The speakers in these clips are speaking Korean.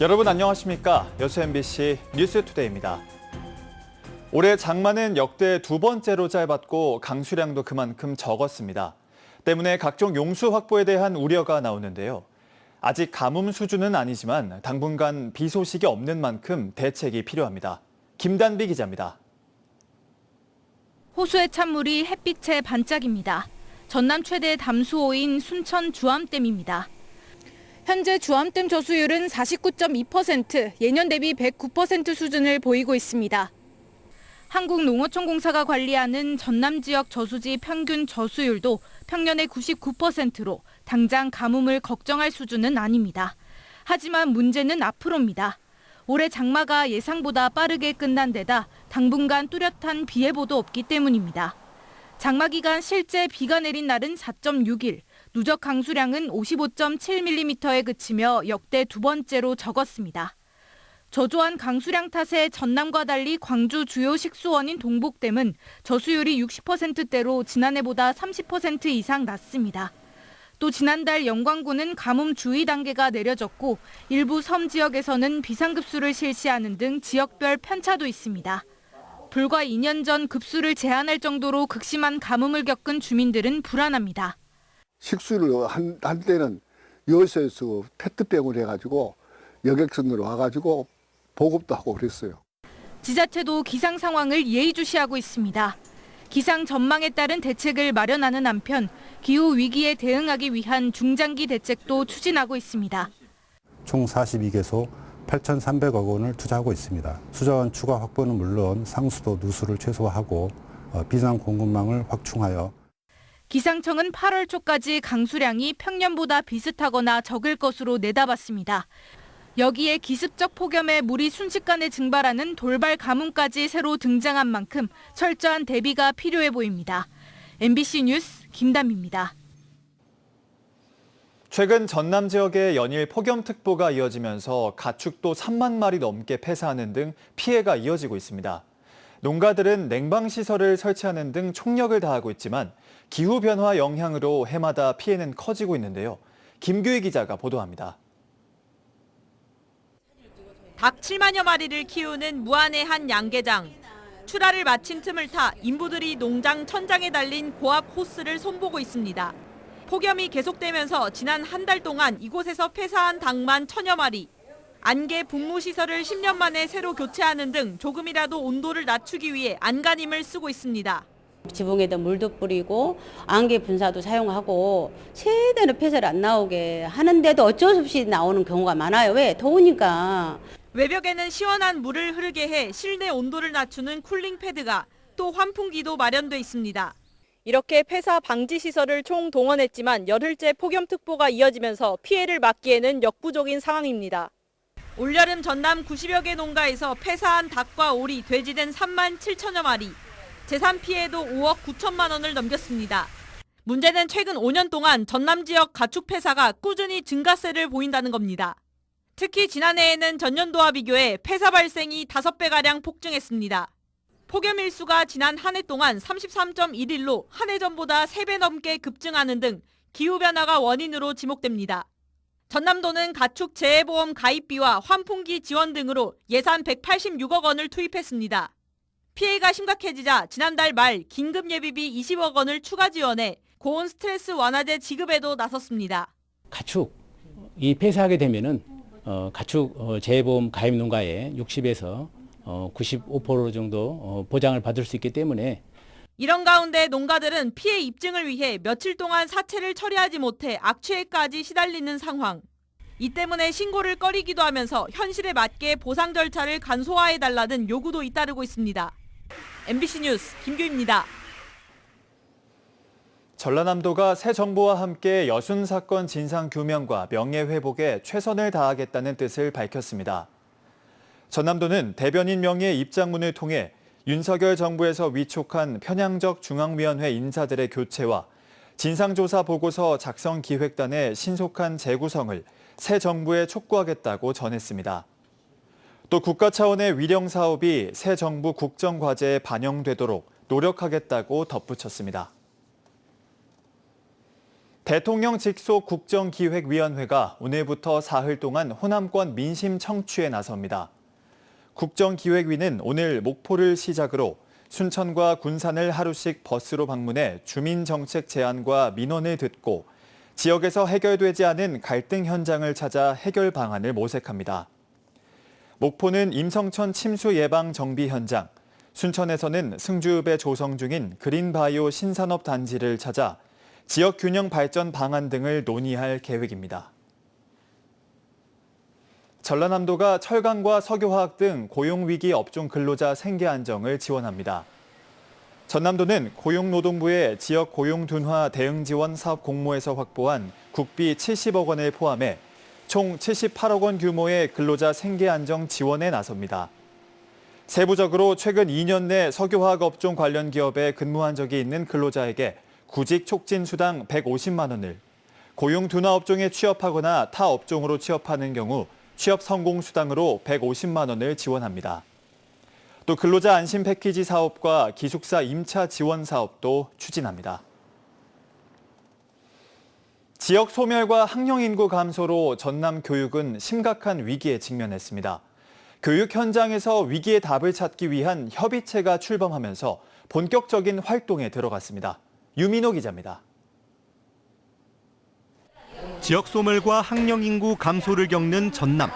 여러분 안녕하십니까? 여수 MBC 뉴스투데이입니다. 올해 장마는 역대 두 번째로 짧았고 강수량도 그만큼 적었습니다. 때문에 각종 용수 확보에 대한 우려가 나오는데요. 아직 가뭄 수준은 아니지만 당분간 비 소식이 없는 만큼 대책이 필요합니다. 김단비 기자입니다. 호수의 찬물이 햇빛에 반짝입니다. 전남 최대 담수호인 순천 주암댐입니다. 현재 주암댐 저수율은 49.2%, 예년 대비 109% 수준을 보이고 있습니다. 한국농어촌공사가 관리하는 전남 지역 저수지 평균 저수율도 평년의 99%로 당장 가뭄을 걱정할 수준은 아닙니다. 하지만 문제는 앞으로입니다. 올해 장마가 예상보다 빠르게 끝난 데다 당분간 뚜렷한 비 예보도 없기 때문입니다. 장마 기간 실제 비가 내린 날은 4.6일, 누적 강수량은 55.7mm에 그치며 역대 두 번째로 적었습니다. 저조한 강수량 탓에 전남과 달리 광주 주요 식수원인 동복댐은 저수율이 60%대로 지난해보다 30% 이상 낮습니다. 또 지난달 영광군은 가뭄 주의 단계가 내려졌고 일부 섬 지역에서는 비상급수를 실시하는 등 지역별 편차도 있습니다. 불과 2년 전 급수를 제한할 정도로 극심한 가뭄을 겪은 주민들은 불안합니다. 식수를 한때는 여수에서 페트병을 해가지고 여객선으로 와가지고 보급도 하고 그랬어요. 지자체도 기상 상황을 예의주시하고 있습니다. 기상 전망에 따른 대책을 마련하는 한편 기후 위기에 대응하기 위한 중장기 대책도 추진하고 있습니다. 총 42개소 8,300억 원을 투자하고 있습니다. 수자원 추가 확보는 물론 상수도 누수를 최소화하고 비상 공급망을 확충하여 기상청은 8월 초까지 강수량이 평년보다 비슷하거나 적을 것으로 내다봤습니다. 여기에 기습적 폭염에 물이 순식간에 증발하는 돌발 가뭄까지 새로 등장한 만큼 철저한 대비가 필요해 보입니다. MBC 뉴스 김담입니다. 최근 전남 지역에 연일 폭염특보가 이어지면서 가축도 3만 마리 넘게 폐사하는 등 피해가 이어지고 있습니다. 농가들은 냉방시설을 설치하는 등 총력을 다하고 있지만 기후변화 영향으로 해마다 피해는 커지고 있는데요. 김규희 기자가 보도합니다. 닭 7만여 마리를 키우는 무안의 한 양계장. 출하를 마친 틈을 타 인부들이 농장 천장에 달린 고압 호스를 손보고 있습니다. 폭염이 계속되면서 지난 한 달 동안 이곳에서 폐사한 닭만 1000여 마리. 안개 분무 시설을 10년 만에 새로 교체하는 등 조금이라도 온도를 낮추기 위해 안간힘을 쓰고 있습니다. 지붕에다 물도 뿌리고 안개 분사도 사용하고 최대한 폐사를 안 나오게 하는데도 어쩔 수 없이 나오는 경우가 많아요. 왜? 더우니까. 외벽에는 시원한 물을 흐르게 해 실내 온도를 낮추는 쿨링 패드가, 또 환풍기도 마련돼 있습니다. 이렇게 폐사 방지 시설을 총 동원했지만 열흘째 폭염특보가 이어지면서 피해를 막기에는 역부족인 상황입니다. 올여름 전남 90여 개 농가에서 폐사한 닭과 오리, 돼지 등 3만 7천여 마리, 재산 피해도 5억 9천만 원을 넘겼습니다. 문제는 최근 5년 동안 전남 지역 가축 폐사가 꾸준히 증가세를 보인다는 겁니다. 특히 지난해에는 전년도와 비교해 폐사 발생이 5배가량 폭증했습니다. 폭염 일수가 지난 한 해 동안 33.1일로 한 해 전보다 3배 넘게 급증하는 등 기후변화가 원인으로 지목됩니다. 전남도는 가축 재해보험 가입비와 환풍기 지원 등으로 예산 186억 원을 투입했습니다. 피해가 심각해지자 지난달 말 긴급예비비 20억 원을 추가 지원해 고온 스트레스 완화제 지급에도 나섰습니다. 가축이 폐사하게 되면은 가축 재해보험 가입 농가의 60에서 95% 정도 보장을 받을 수 있기 때문에 이런 가운데 농가들은 피해 입증을 위해 며칠 동안 사체를 처리하지 못해 악취에까지 시달리는 상황. 이 때문에 신고를 꺼리기도 하면서 현실에 맞게 보상 절차를 간소화해달라는 요구도 잇따르고 있습니다. MBC 뉴스 김규입니다. 전라남도가 새 정부와 함께 여순 사건 진상규명과 명예회복에 최선을 다하겠다는 뜻을 밝혔습니다. 전남도는 대변인 명의의 입장문을 통해 윤석열 정부에서 위촉한 편향적 중앙위원회 인사들의 교체와 진상조사 보고서 작성 기획단의 신속한 재구성을 새 정부에 촉구하겠다고 전했습니다. 또 국가 차원의 위령 사업이 새 정부 국정과제에 반영되도록 노력하겠다고 덧붙였습니다. 대통령 직속 국정기획위원회가 오늘부터 사흘 동안 호남권 민심 청취에 나섭니다. 국정기획위는 오늘 목포를 시작으로 순천과 군산을 하루씩 버스로 방문해 주민 정책 제안과 민원을 듣고 지역에서 해결되지 않은 갈등 현장을 찾아 해결 방안을 모색합니다. 목포는 임성천 침수 예방 정비 현장, 순천에서는 승주읍에 조성 중인 그린바이오 신산업 단지를 찾아 지역 균형 발전 방안 등을 논의할 계획입니다. 전라남도가 철강과 석유화학 등 고용위기 업종 근로자 생계 안정을 지원합니다. 전남도는 고용노동부의 지역 고용 둔화 대응 지원 사업 공모에서 확보한 국비 70억 원을 포함해 총 78억 원 규모의 근로자 생계 안정 지원에 나섭니다. 세부적으로 최근 2년 내 석유화학 업종 관련 기업에 근무한 적이 있는 근로자에게 구직 촉진 수당 150만 원을, 고용 둔화 업종에 취업하거나 타 업종으로 취업하는 경우 취업 성공 수당으로 150만 원을 지원합니다. 또 근로자 안심 패키지 사업과 기숙사 임차 지원 사업도 추진합니다. 지역 소멸과 학령 인구 감소로 전남 교육은 심각한 위기에 직면했습니다. 교육 현장에서 위기의 답을 찾기 위한 협의체가 출범하면서 본격적인 활동에 들어갔습니다. 유민호 기자입니다. 지역 소멸과 학령 인구 감소를 겪는 전남.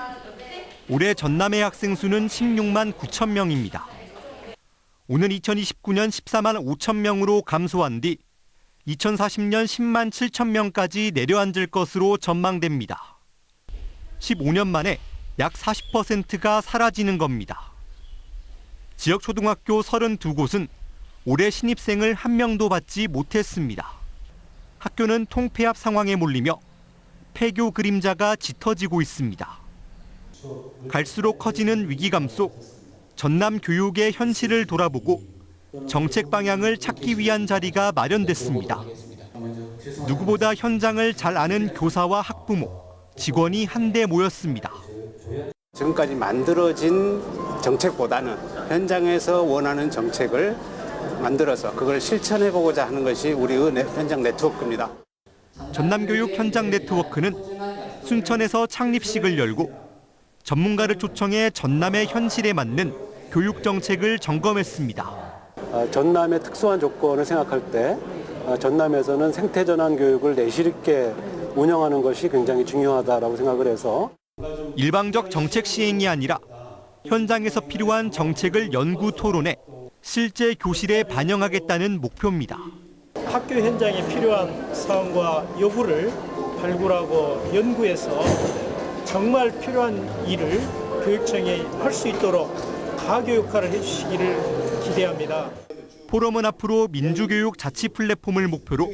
올해 전남의 학생 수는 16만 9천 명입니다. 오는 2029년 14만 5천 명으로 감소한 뒤 2040년 10만 7천 명까지 내려앉을 것으로 전망됩니다. 15년 만에 약 40%가 사라지는 겁니다. 지역 초등학교 32곳은 올해 신입생을 한 명도 받지 못했습니다. 학교는 통폐합 상황에 몰리며 폐교 그림자가 짙어지고 있습니다. 갈수록 커지는 위기감 속 전남 교육의 현실을 돌아보고 정책 방향을 찾기 위한 자리가 마련됐습니다. 누구보다 현장을 잘 아는 교사와 학부모, 직원이 한데 모였습니다. 지금까지 만들어진 정책보다는 현장에서 원하는 정책을 만들어서 그걸 실천해보고자 하는 것이 우리의 현장 네트워크입니다. 전남교육 현장 네트워크는 순천에서 창립식을 열고 전문가를 초청해 전남의 현실에 맞는 교육 정책을 점검했습니다. 전남의 특수한 조건을 생각할 때 전남에서는 생태전환 교육을 내실 있게 운영하는 것이 굉장히 중요하다고 생각을 해서 일방적 정책 시행이 아니라 현장에서 필요한 정책을 연구 토론해 실제 교실에 반영하겠다는 목표입니다. 학교 현장에 필요한 사항과 요구를 발굴하고 연구해서 정말 필요한 일을 교육청에 할 수 있도록 가교 역할을 해주시기를 기대합니다. 포럼은 앞으로 민주교육 자치 플랫폼을 목표로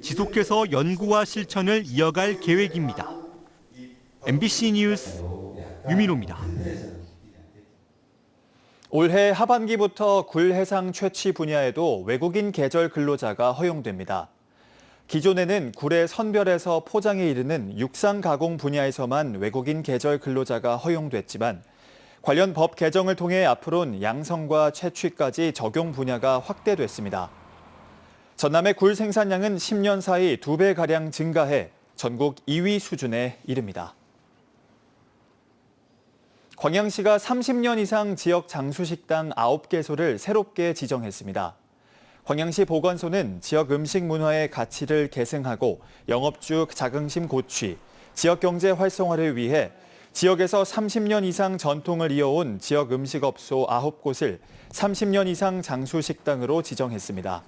지속해서 연구와 실천을 이어갈 계획입니다. MBC 뉴스 유민호입니다. 올해 하반기부터 굴 해상 채취 분야에도 외국인 계절 근로자가 허용됩니다. 기존에는 굴의 선별에서 포장에 이르는 육상 가공 분야에서만 외국인 계절 근로자가 허용됐지만 관련 법 개정을 통해 앞으로는 양성과 채취까지 적용 분야가 확대됐습니다. 전남의 굴 생산량은 10년 사이 2배가량 증가해 전국 2위 수준에 이릅니다. 광양시가 30년 이상 지역 장수식당 9개소를 새롭게 지정했습니다. 광양시 보건소는 지역 음식 문화의 가치를 계승하고 영업주 자긍심 고취, 지역 경제 활성화를 위해 지역에서 30년 이상 전통을 이어온 지역 음식업소 9곳을 30년 이상 장수식당으로 지정했습니다.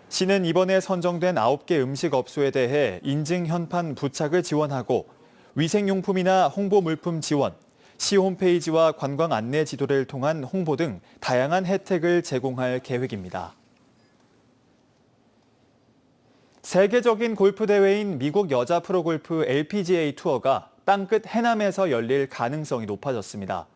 시는 이번에 선정된 9개 음식업소에 대해 인증 현판 부착을 지원하고 위생용품이나 홍보 물품 지원, 시 홈페이지와 관광 안내 지도를 통한 홍보 등 다양한 혜택을 제공할 계획입니다. 세계적인 골프 대회인 미국 여자 프로골프 LPGA 투어가 땅끝 해남에서 열릴 가능성이 높아졌습니다.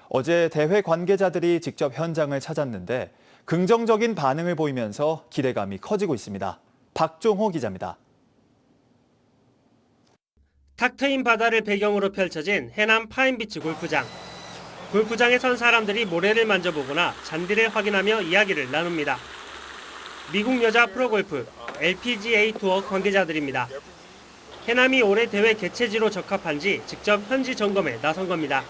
어제 대회 관계자들이 직접 현장을 찾았는데 긍정적인 반응을 보이면서 기대감이 커지고 있습니다. 박종호 기자입니다. 탁 트인 바다를 배경으로 펼쳐진 해남 파인비치 골프장. 골프장에 선 사람들이 모래를 만져보거나 잔디를 확인하며 이야기를 나눕니다. 미국 여자 프로골프 LPGA 투어 관계자들입니다. 해남이 올해 대회 개최지로 적합한지 직접 현지 점검에 나선 겁니다.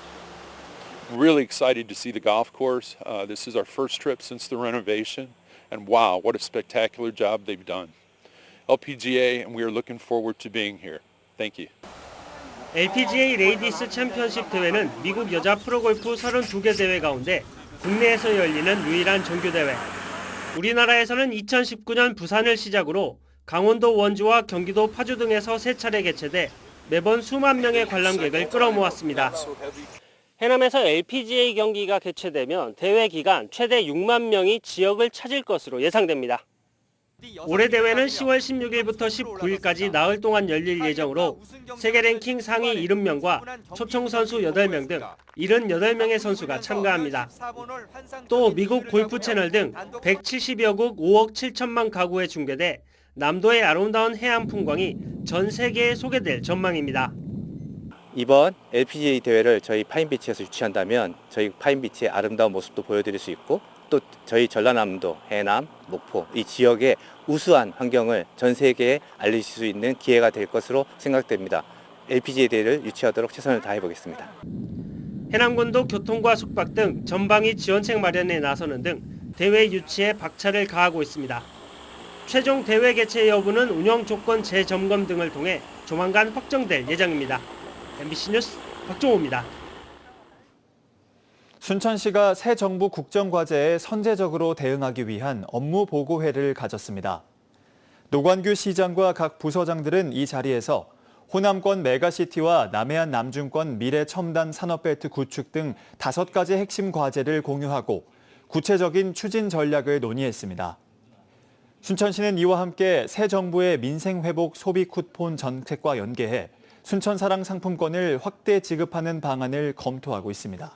Really excited to see the golf course. This is our first trip since the renovation, and wow, what a spectacular job they've done. LPGA, and we are looking forward to being here. Thank you. LPGA 레이디스 챔피언십 대회는 미국 여자 프로골프 32개 대회 가운데 국내에서 열리는 유일한 정규 대회. 우리나라에서는 2019년 부산을 시작으로 강원도 원주와 경기도 파주 등에서 3차례 개최돼 매번 수만 명의 관람객을 끌어모았습니다. 해남에서 LPGA 경기가 개최되면 대회 기간 최대 6만 명이 지역을 찾을 것으로 예상됩니다. 올해 대회는 10월 16일부터 19일까지 나흘 동안 열릴 예정으로 세계 랭킹 상위 70명과 초청 선수 8명 등 78명의 선수가 참가합니다. 또 미국 골프 채널 등 170여국 5억 7천만 가구에 중계돼 남도의 아름다운 해안 풍광이 전 세계에 소개될 전망입니다. 이번 LPGA 대회를 저희 파인비치에서 유치한다면 저희 파인비치의 아름다운 모습도 보여드릴 수 있고 또 저희 전라남도, 해남, 목포 이 지역의 우수한 환경을 전 세계에 알릴 수 있는 기회가 될 것으로 생각됩니다. LPGA 대회를 유치하도록 최선을 다해보겠습니다. 해남군도 교통과 숙박 등 전방위 지원책 마련에 나서는 등 대회 유치에 박차를 가하고 있습니다. 최종 대회 개최 여부는 운영 조건 재점검 등을 통해 조만간 확정될 예정입니다. MBC 뉴스 박종호입니다. 순천시가 새 정부 국정과제에 선제적으로 대응하기 위한 업무 보고회를 가졌습니다. 노관규 시장과 각 부서장들은 이 자리에서 호남권 메가시티와 남해안 남중권 미래첨단 산업벨트 구축 등 5가지 핵심 과제를 공유하고 구체적인 추진 전략을 논의했습니다. 순천시는 이와 함께 새 정부의 민생회복 소비 쿠폰 정책과 연계해 순천사랑 상품권을 확대 지급하는 방안을 검토하고 있습니다.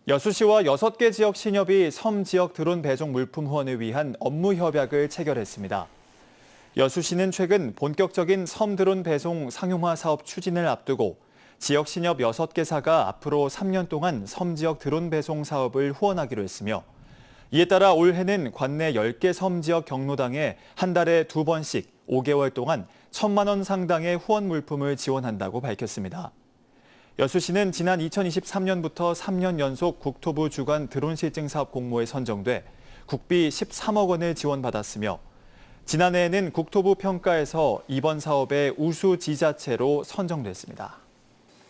여수시와 6개 지역 신협이 섬 지역 드론 배송 물품 후원을 위한 업무 협약을 체결했습니다. 여수시는 최근 본격적인 섬 드론 배송 상용화 사업 추진을 앞두고 지역 신협 6개사가 앞으로 3년 동안 섬 지역 드론 배송 사업을 후원하기로 했으며 이에 따라 올해는 관내 10개 섬 지역 경로당에 한 달에 2번씩 5개월 동안 1,000만 원 상당의 후원 물품을 지원한다고 밝혔습니다. 여수시는 지난 2023년부터 3년 연속 국토부 주관 드론 실증 사업 공모에 선정돼 국비 13억 원을 지원받았으며 지난해에는 국토부 평가에서 이번 사업의 우수 지자체로 선정됐습니다.